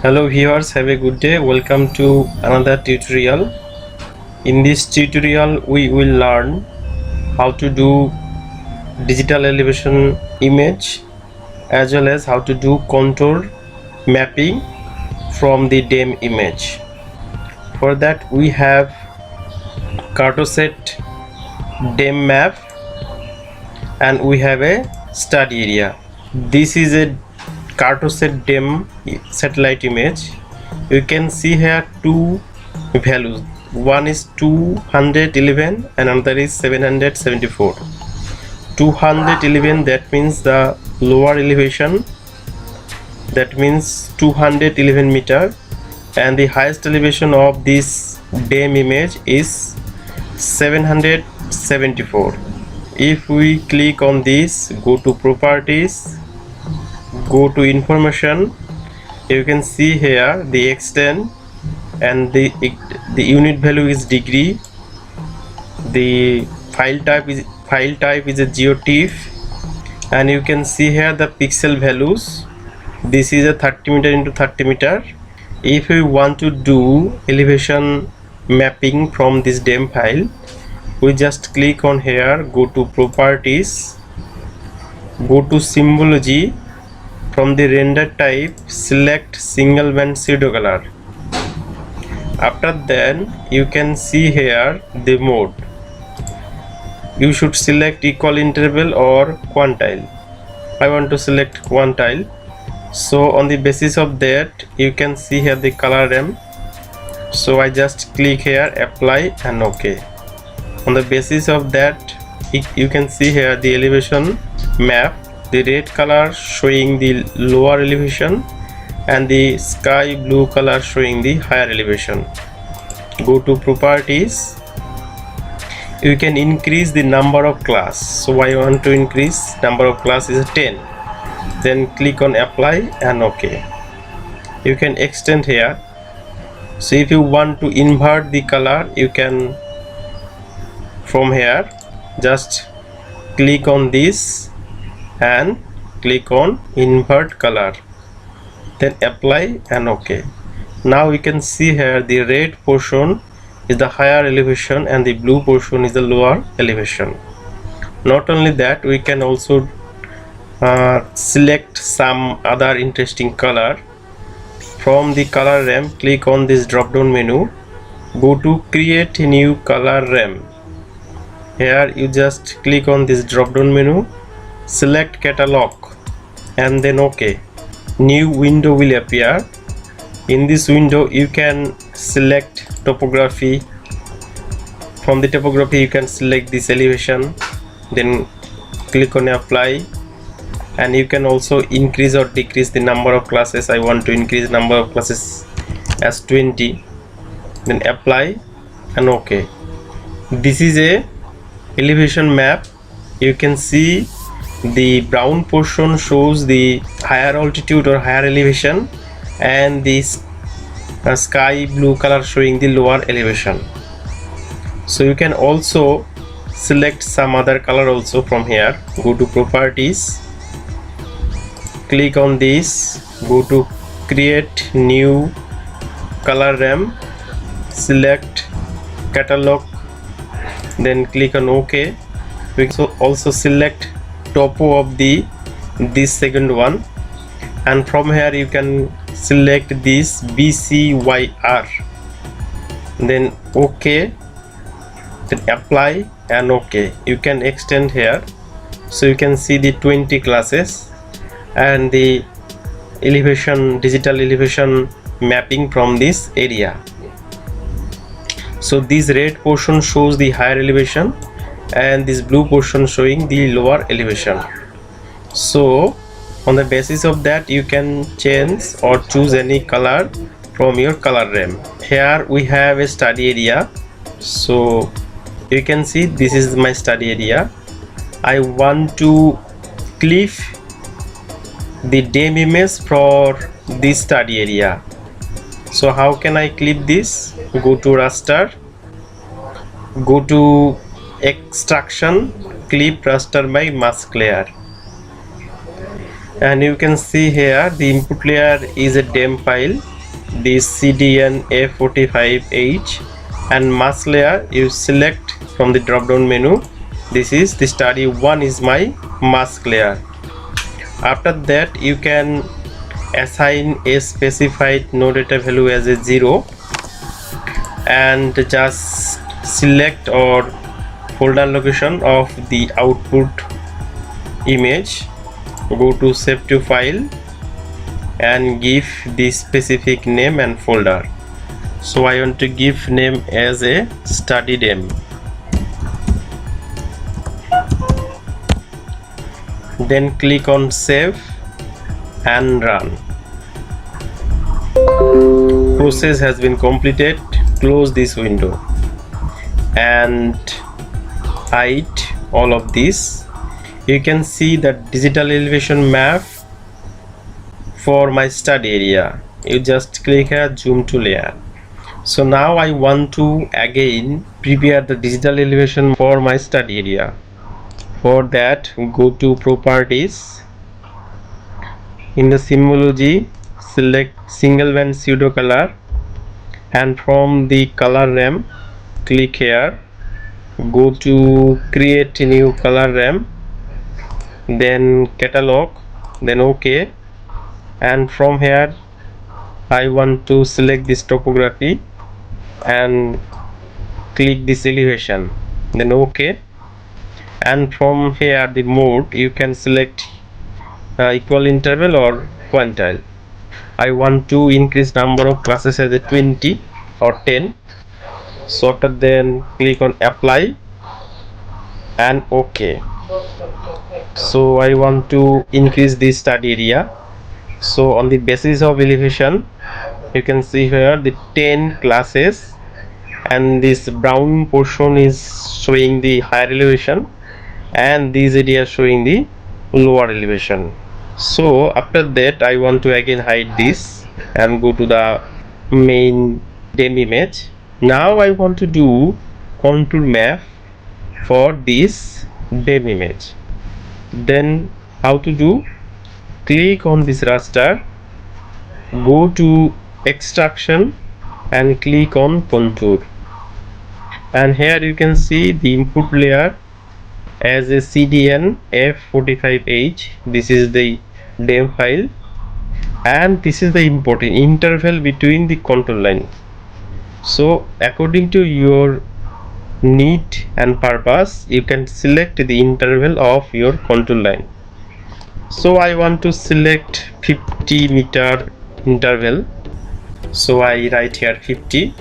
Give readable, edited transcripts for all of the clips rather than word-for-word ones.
Hello viewers, have a good day. Welcome to another tutorial. In this tutorial we will learn how to do digital elevation image as well as how to do contour mapping from the DEM image. For that we have cartoset DEM map and we have a study area. This is a cartoset DEM satellite image. You can see here two values. One is 211 and another is 774. 211, that means the lower elevation, that means 211 meter, and the highest elevation of this DEM image is 774. If we click on this, go to properties, go to information, you can see here the extent and the unit value is degree. The file type is a geotiff, and you can see here the pixel values. This is a 30 meter into 30 meter. If we want to do elevation mapping from this DEM file, we just click on here, go to properties, go to symbology. From the render type, select single band pseudo color. After that, you can see here the mode. You should select equal interval or quantile. I want to select quantile. So on the basis of that, you can see here the color RAM. So I just click here, apply and OK. On the basis of that, you can see here the elevation map. The red color showing the lower elevation and the sky blue color showing the higher elevation. Go to properties. You can increase the number of class. So I want to increase number of class is 10. Then click on apply and OK. You can extend here. So if you want to invert the color, you can from here just click on this and click on invert color, then apply and OK. Now you can see here the red portion is the higher elevation and the blue portion is the lower elevation. Not only that, we can also select some other interesting color. From the color RAM, click on this drop down menu, go to create new color RAM. Here you just click on this drop down menu, select catalog and then OK. New window will appear. In this window you can select topography. From the topography you can select this elevation, then click on apply, and you can also increase or decrease the number of classes. I want to increase number of classes as 20, then apply and OK. This is a elevation map. You can see the brown portion shows the higher altitude or higher elevation, and this sky blue color showing the lower elevation. So you can also select some other color also from here. Go to properties, click on this, go to create new color RAM, select catalog, then click on OK. We also select topo of this second one, and from here you can select this BCYR, then OK, then apply and OK. You can extend here, so you can see the 20 classes and the elevation, digital elevation mapping from this area. So this red portion shows the higher elevation and this blue portion showing the lower elevation. So on the basis of that, you can change or choose any color from your color RAM. Here we have a study area. So you can see this is my study area. I want to clip the DEM image for this study area. So how can I clip this? Go to raster, go to extraction, clip raster by mask layer, and you can see here the input layer is a DEM file this CDN A45H, and mask layer you select from the drop down menu. This is the study 1 is my mask layer. After that you can assign a specified no data value as a 0 and just select or folder location of the output image. Go to save to file and give the specific name and folder. So I want to give name as a study DEM. Then click on save and run. Process has been completed. Close this window and hide all of this. You can see that digital elevation map for my study area. You just click here, zoom to layer. So now I want to again prepare the digital elevation for my study area. For that, go to properties. In the symbology, select single band pseudo color, and from the color RAM, click here. Go to create a new color RAM, then catalog, then OK, and from here I want to select this topography and click this elevation, then OK, and from here the mode you can select equal interval or quantile. I want to increase number of classes as a 20 or 10. So after then click on apply and OK. So I want to increase this study area. So on the basis of elevation, you can see here the 10 classes, and this brown portion is showing the higher elevation and these areas showing the lower elevation. So after that I want to again hide this and go to the main DEM image. Now I want to do contour map for this DEM image. Then how to do? Click on this raster, go to extraction and click on contour, and here you can see the input layer as a CDN F45H. This is the DEM file, and this is the important interval between the contour line. So according to your need and purpose, you can select the interval of your contour line. So I want to select 50 meter interval, so I write here 50,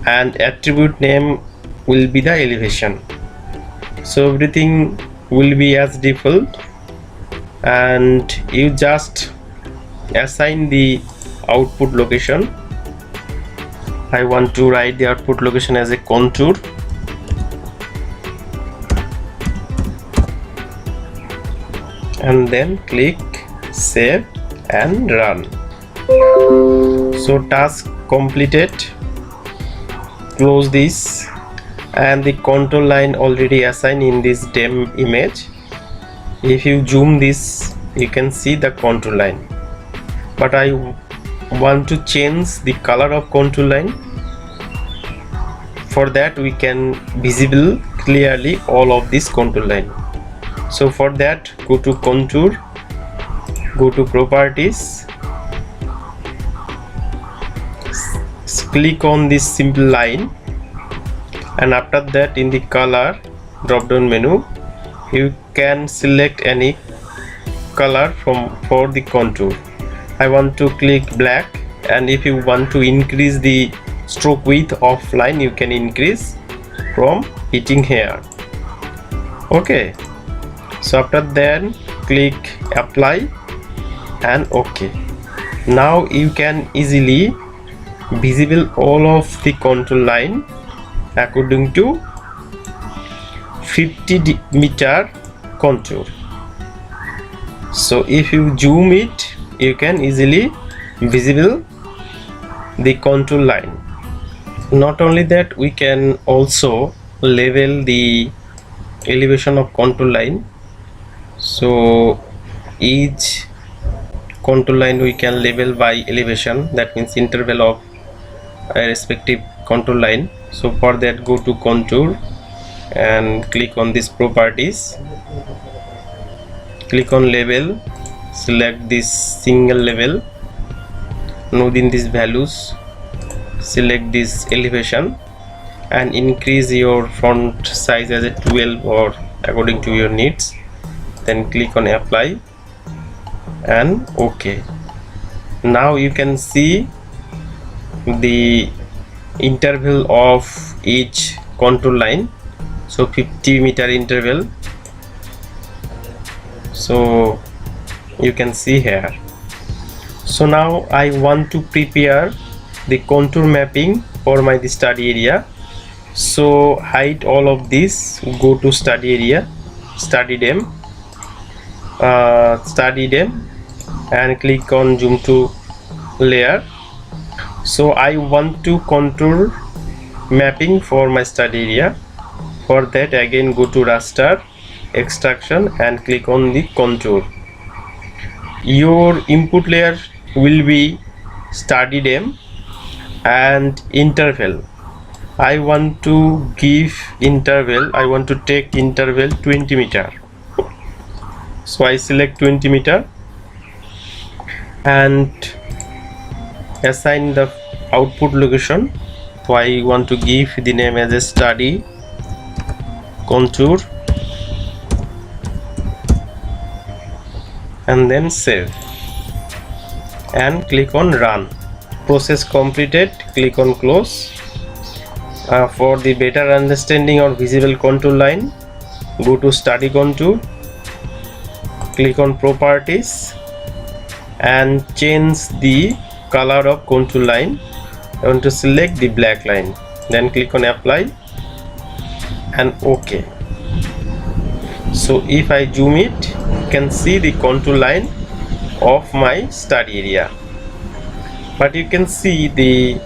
and attribute name will be the elevation. So everything will be as default, and you just assign the output location. I want to write the output location as a contour, and then click save and run. So task completed. Close this, and the contour line already assigned in this DEM image. If you zoom this, you can see the contour line, but I want to change the color of contour line. For that we can visible clearly all of this contour line. So for that, go to contour, go to properties, click on this simple line, and after that in the color drop down menu you can select any color for the contour. I want to click black, and if you want to increase the stroke width of line, you can increase from hitting here. Okay, so after then click apply and OK. Now you can easily visible all of the contour line according to 50 meter contour. So if you zoom it, you can easily visible the contour line. Not only that, we can also level the elevation of contour line. So each contour line we can label by elevation, that means interval of a respective contour line. So for that, go to contour and click on this properties, click on label, select this single label, and within these values select this elevation and increase your font size as a 12 or according to your needs. Then click on apply and OK. Now you can see the interval of each contour line, so 50-meter interval. So you can see here. So now I want to prepare the contour mapping for my study area. So hide all of this, go to study area, study DEM, and click on zoom to layer. So I want to contour mapping for my study area. For that, again go to raster, extraction, and click on the contour. Your input layer will be study DEM and interval. I want to give interval, I want to take interval 20 meter. So I select 20 meter and assign the output location. So I want to give the name as a study contour and then save and click on run. Process completed, click on close. For the better understanding of visible contour line, go to study contour, click on properties and change the color of contour line. I want to select the black line, then click on apply and OK. So if I zoom it, you can see the contour line of my study area. But you can see the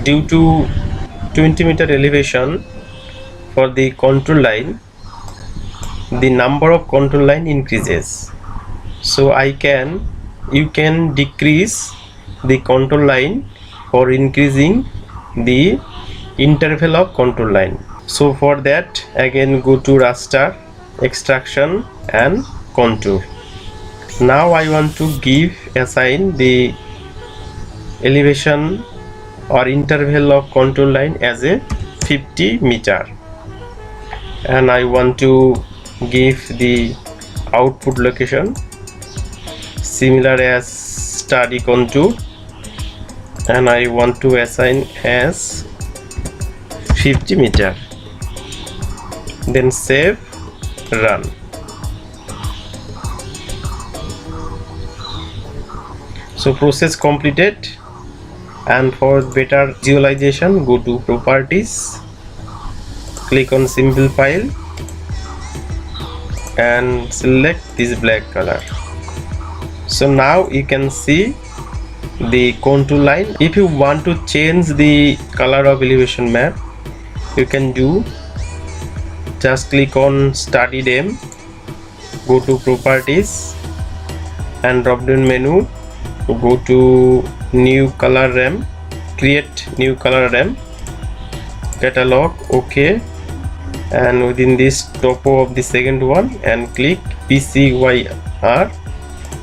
due to 20-meter elevation for the contour line, the number of contour line increases. So you can decrease the contour line for increasing the interval of contour line. So for that, again go to raster, extraction and contour. Now I want to assign the elevation or interval of contour line as a 50 meter, and I want to give the output location similar as study contour, and I want to assign as 50 meter, then save, run. So process completed. And for better visualization, go to properties, click on simple file and select this black color. So now you can see the contour line. If you want to change the color of elevation map, you can do, just click on study DEM, go to properties and drop down menu, go to new color RAM, create new color RAM, catalog, OK, and within this topo of the second one and click PCYR,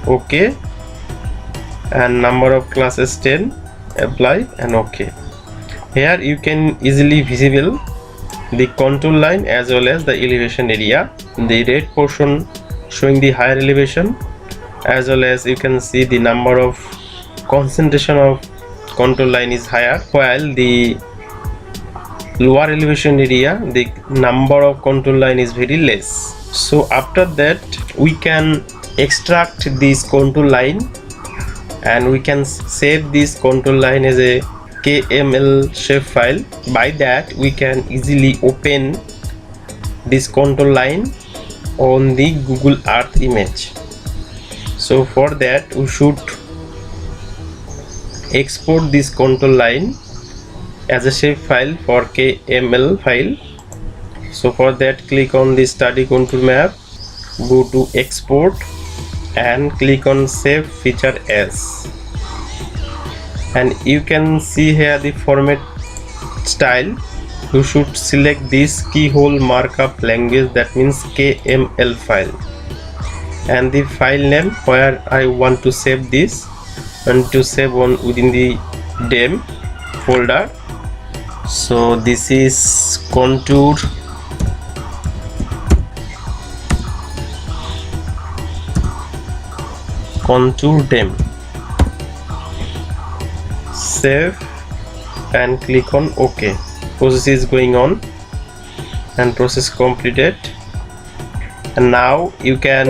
OK, and number of classes 10, apply and OK. Here you can easily visible the contour line as well as the elevation area. The red portion showing the higher elevation, as well as you can see the number of concentration of contour line is higher, while the lower elevation area the number of contour line is very less. So after that we can extract this contour line and we can save this contour line as a KML shape file. By that we can easily open this contour line on the Google Earth image. So for that we should export this contour line as a shape file for KML file. So for that click on the study contour map, go to export, and click on save feature as, and you can see here the format style. You should select this keyhole markup language, that means KML file, and the file name where I want to save this, and to save on within the DEM folder. So this is contour DEM. Save and click on OK. Process is going on and process completed. And now you can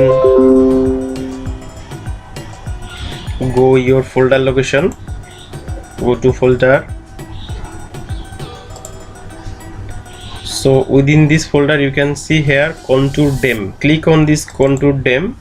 go your folder location, go to folder. So within this folder you can see here contour DEM. Click on this contour DEM